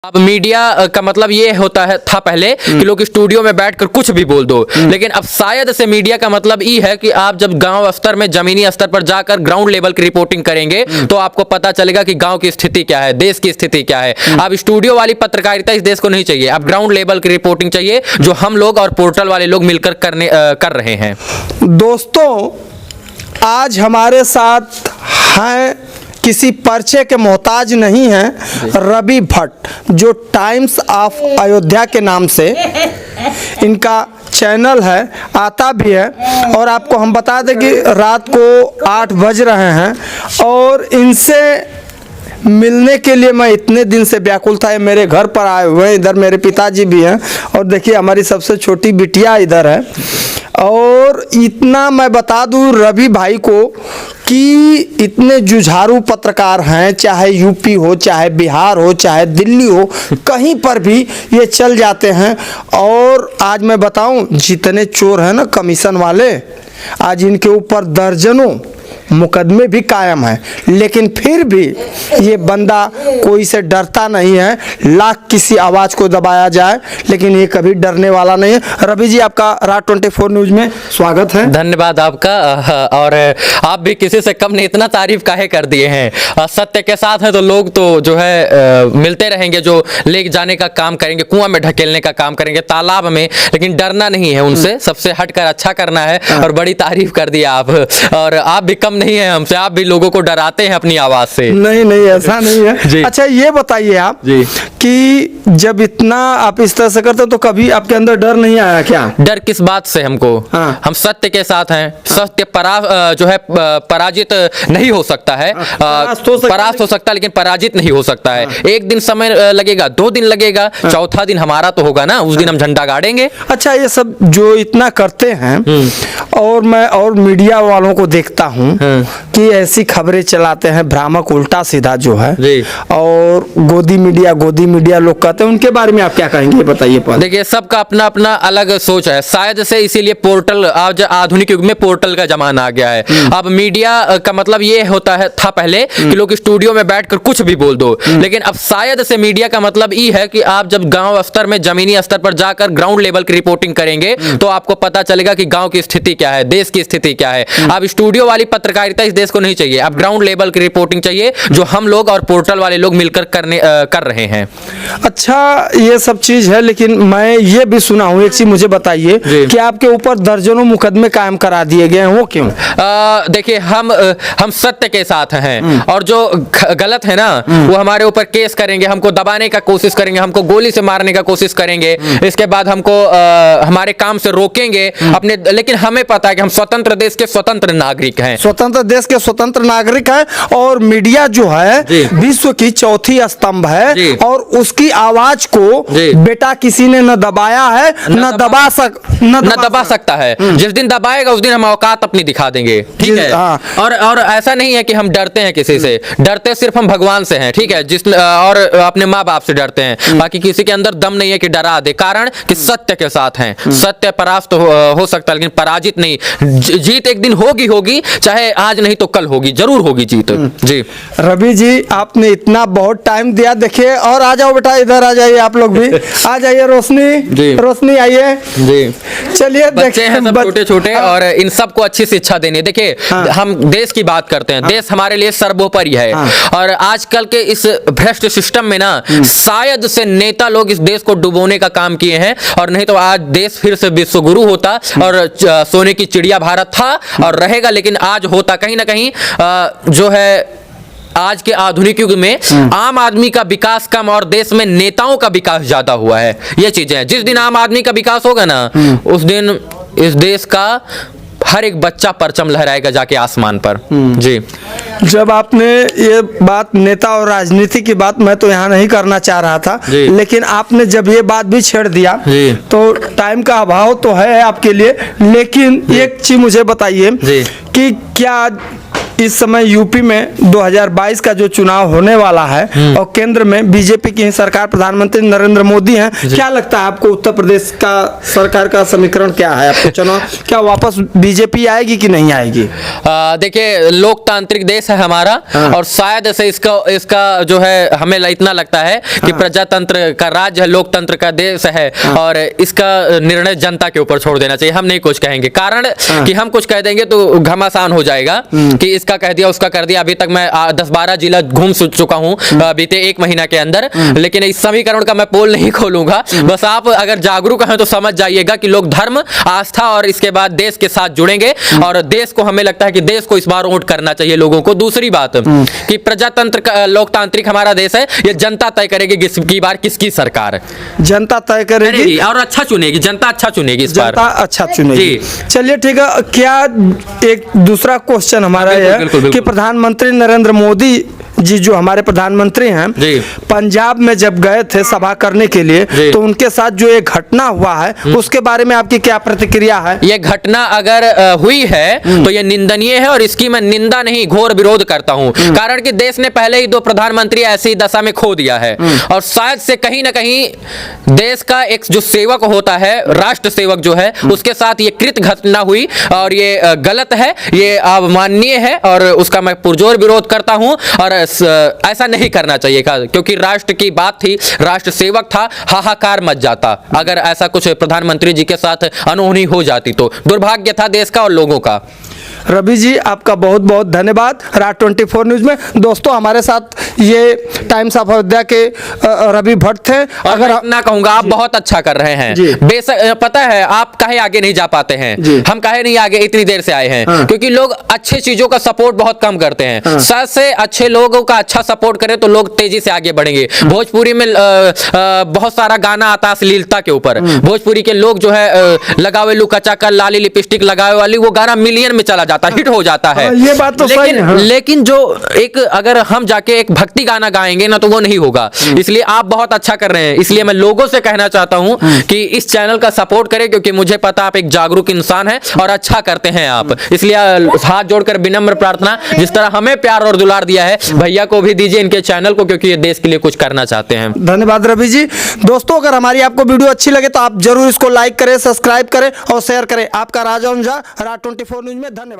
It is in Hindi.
अब मीडिया का मतलब ये होता है था पहले कि लोग स्टूडियो में बैठकर कुछ भी बोल दो, लेकिन अब शायद से मीडिया का मतलब ये है कि आप जब गांव स्तर में जमीनी स्तर पर जाकर ग्राउंड लेवल की रिपोर्टिंग करेंगे तो आपको पता चलेगा कि गांव की स्थिति क्या है, देश की स्थिति क्या है। अब स्टूडियो वाली पत्रकारिता इस देश को नहीं चाहिए, अब ग्राउंड लेवल की रिपोर्टिंग चाहिए जो हम लोग और पोर्टल वाले लोग मिलकर कर रहे हैं। दोस्तों, आज हमारे साथ हैं, किसी पर्चे के मोहताज नहीं हैं, रवि भट्ट, जो टाइम्स ऑफ अयोध्या के नाम से इनका चैनल है, आता भी है। और आपको हम बता दें कि रात को 8 बज रहे हैं और इनसे मिलने के लिए मैं इतने दिन से व्याकुल था। ये मेरे घर पर आए हुए हैं, इधर मेरे पिताजी भी हैं और देखिए हमारी सबसे छोटी बिटिया इधर है। और इतना मैं बता दूं रवि भाई को कि इतने जुझारू पत्रकार हैं, चाहे यूपी हो, चाहे बिहार हो, चाहे दिल्ली हो, कहीं पर भी ये चल जाते हैं। और आज मैं बताऊं, जितने चोर हैं ना कमीशन वाले, आज इनके ऊपर दर्जनों मुकदमे भी कायम हैं, लेकिन फिर भी ये बंदा कोई से डरता नहीं है। लाख किसी आवाज़ को दबाया जाए लेकिन ये कभी डरने वाला नहीं है। रवि जी, आपका रात 24 न्यूज़ में स्वागत है। धन्यवाद आपका। और आप भी किसी से कम नहीं, इतना तारीफ काहे कर दिए हैं। सत्य के साथ है तो लोग तो जो है मिलते रहेंगे, जो ले जाने का काम करेंगे, कुआं में ढकेलने का काम करेंगे, तालाब में, लेकिन डरना नहीं है उनसे, सबसे हटकर अच्छा करना है। और बड़ी तारीफ कर दिया आप, और आप भी कम नहीं है हमसे, आप भी लोगों को डराते हैं अपनी आवाज से। नहीं नहीं, ऐसा नहीं है। अच्छा, ये बताइए आप जी कि जब इतना आप इस तरह से करते तो कभी आपके अंदर डर नहीं आया क्या? डर किस बात से हमको? हाँ। हम सत्य के साथ हैं। सत्य जो है पराजित नहीं हो सकता है, परास्त हो सकता है लेकिन पराजित नहीं हो सकता है। एक दिन समय लगेगा, 2 दिन लगेगा, चौथा दिन हमारा तो होगा ना, उस दिन हम झंडा गाड़ेंगे। अच्छा, ये सब जो इतना करते हैं और मैं और मीडिया वालों को देखता हूँ कि ऐसी खबरें चलाते हैं भ्रामक, उल्टा सीधा जो है, और गोदी मीडिया लोग कहते हैं, उनके बारे में आप क्या कहेंगे बताइए। देखिए, सबका अपना अपना अलग सोच है, शायद से इसीलिए पोर्टल, आज आधुनिक युग में पोर्टल का जमाना आ गया है। अब मीडिया का मतलब ये होता है था पहले कि लोग स्टूडियो में बैठकर कुछ भी बोल दो, लेकिन अब शायद से मीडिया का मतलब ये है कि आप जब गांव स्तर में जमीनी स्तर पर जाकर ग्राउंड लेवल की रिपोर्टिंग करेंगे तो आपको पता चलेगा कि गांव की स्थिति क्या है, देश की स्थिति क्या है। अब स्टूडियो वाली पत्रकारिता इस देश को नहीं चाहिए, अब ग्राउंड लेवल की रिपोर्टिंग चाहिए जो हम लोग और पोर्टल वाले लोग मिलकर कर रहे हैं। अच्छा, ये सब चीज है, लेकिन मैं ये भी सुना हूँ, एक चीज मुझे बताइए कि आपके ऊपर दर्जनों मुकदमे कायम करा दिए गए हैं, वो क्यों? देखिए, हम सत्य के साथ हैं और जो गलत है ना वो हमारे ऊपर केस करेंगे, हमको दबाने का कोशिश करेंगे, हमको गोली से मारने का कोशिश करेंगे, इसके बाद हमको हमारे काम से रोकेंगे अपने। लेकिन हमें पता है कि हम स्वतंत्र देश के स्वतंत्र नागरिक हैं, स्वतंत्र देश के स्वतंत्र नागरिक हैं। और मीडिया जो है विश्व की चौथी स्तंभ है और उसकी आवाज को बेटा किसी ने न दबाया है, न दबा सकता है। जिस दिन दबाएगा उस दिन हम औकात अपनी दिखा देंगे, ठीक है। और ऐसा नहीं है कि हम डरते हैं किसी से, डरते सिर्फ हम भगवान से हैं, ठीक है, और अपने माँ बाप से डरते हैं, बाकी किसी के अंदर दम नहीं है कि डरा दे। कारण कि सत्य के साथ हैं, सत्य परास्त हो सकता है लेकिन पराजित नहीं। जीत एक दिन होगी, चाहे आज नहीं तो कल होगी, जरूर होगी जीत। जी रवि जी, आपने इतना बहुत टाइम दिया। देखिए, और आ जाओ बेटा, इधर आ जाइए, आप लोग भी आ जाइए। रोशनी आइए जी। चलिए, बच्चे हैं सब छोटे छोटे और इन सबको अच्छी शिक्षा देनी। देखिए, हम देश की बात करते हैं, देश हमारे लिए सर्वोपरि है। और आजकल के इस भ्रष्ट सिस्टम में ना शायद से नेता लोग इस देश को डुबोने का काम किए हैं, और नहीं तो आज देश फिर से विश्व गुरु होता और सोने की चिड़िया भारत था और रहेगा। लेकिन आज होता कहीं ना कहीं जो है, आज के आधुनिक युग में आम आदमी का विकास कम और देश में नेताओं का विकास ज्यादा हुआ है। ये चीजें हैं, जिस दिन आम आदमी का विकास होगा ना उस दिन इस देश का हर एक बच्चा परचम लहराएगा जाके आसमान पर। जी, जब आपने ये बात नेता और राजनीति की बात मैं तो यहाँ नहीं करना चाह रहा था, लेकिन आपने जब ये बात भी छेड़ दिया तो टाइम का अभाव तो है आपके लिए। लेकिन एक चीज मुझे बताइए कि क्या इस समय यूपी में 2022 का जो चुनाव होने वाला है और केंद्र में बीजेपी की ही सरकार, प्रधानमंत्री नरेंद्र मोदी हैं, क्या लगता है आपको उत्तर प्रदेश का सरकार का समीकरण क्या है? आपको चुनाव क्या वापस बीजेपी आएगी कि नहीं आएगी? देखिए, लोकतांत्रिक देश है हमारा और शायद से इसका जो है हमें इतना लगता है कि प्रजातंत्र का राज्य है, लोकतंत्र का देश है और इसका निर्णय जनता के ऊपर छोड़ देना चाहिए। हम नहीं कुछ कहेंगे, कारण कि हम कुछ कह देंगे तो घमासान हो जाएगा कि इसका कह दिया उसका कर दिया। अभी तक मैं 10-12 जिला घूम चुका हूं बीते 1 महीना के अंदर, लेकिन इस समीकरण का मैं पोल नहीं खोलूंगा। बस आप अगर जागरूक हैं तो समझ जाइएगा कि लोग धर्म, आस्था और इसके बाद देश के साथ जुड़ेंगे और देश को, हमें लगता है कि देश को इस बार वोट करना चाहिए लोगों को। दूसरी बात कि प्रजातंत्र का, लोकतांत्रिक हमारा देश है, ये जनता तय करेगी किसकी बार किसकी सरकार, जनता तय करेगी और अच्छा चुनेगी, जनता अच्छा चुनेगी इस बार, जनता अच्छा चुनेगी। चलिए ठीक है। क्या एक दूसरा क्वेश्चन हमारा है कि प्रधानमंत्री नरेंद्र मोदी जी जो हमारे प्रधानमंत्री हैं, पंजाब में जब गए थे सभा करने के लिए, तो उनके साथ जो एक घटना हुआ है उसके बारे में आपकी क्या प्रतिक्रिया है? ये घटना अगर हुई है तो ये निंदनीय है और इसकी मैं निंदा नहीं, घोर विरोध करता हूं। कारण कि देश ने पहले ही 2 प्रधानमंत्री ऐसी दशा में खो दिया है और शायद से कहीं ना कहीं देश का एक जो सेवक होता है, राष्ट्र सेवक जो है, उसके साथ ये कृत घटना हुई और ये गलत है, ये अवमाननीय है और उसका मैं पुरजोर विरोध करता हूं। और ऐसा नहीं करना चाहिए था, क्योंकि राष्ट्र की बात थी, राष्ट्र सेवक था, हाहाकार मच जाता अगर ऐसा कुछ प्रधानमंत्री जी के साथ अनहोनी हो जाती। तो दुर्भाग्य था देश का और लोगों का। रवि जी आपका बहुत बहुत धन्यवाद राज 24 न्यूज में। दोस्तों हमारे साथ ये टाइम्स ऑफ अयोध्या के रवि भट्ट थे। अगर ना कहूंगा आप बहुत अच्छा कर रहे हैं, बेशक पता है आप काहे आगे नहीं जा पाते हैं, हम काहे नहीं आगे इतनी देर से आए हैं, क्योंकि लोग अच्छे चीजों का सपोर्ट बहुत कम करते हैं। सच से अच्छे लोगों का अच्छा सपोर्ट करें तो लोग तेजी से आगे बढ़ेंगे। भोजपुरी में बहुत सारा गाना आता है अश्लीलता के ऊपर, भोजपुरी के लोग जो है लगावे लू कच्चा कर लाली लिपस्टिक लगावे वाली, वो गाना मिलियन में चला जाता, हिट हो जाता है। ये बात तो सही है। लेकिन जो एक अगर हम जाके एक भक्ति गाना गाएंगे ना तो वो नहीं होगा। इसलिए आप बहुत अच्छा कर रहे हैं, इसलिए मैं लोगों से कहना चाहता हूं कि इस चैनल का सपोर्ट करें, क्योंकि मुझे पता आप एक जागरूक इंसान हैं और अच्छा करते हैं आप। इसलिए हाथ जोड़कर विनम्र प्रार्थना, जिस तरह हमें प्यार और दुलार दिया है भैया को भी दीजिए, इनके चैनल को, क्योंकि ये देश के लिए कुछ करना चाहते हैं। धन्यवाद रवि जी। दोस्तों अगर हमारी आपको वीडियो अच्छी लगे तो आप जरूर इसको लाइक करें, सब्सक्राइब करें और शेयर करें। आपका राजा राज 24 न्यूज में धन्यवाद।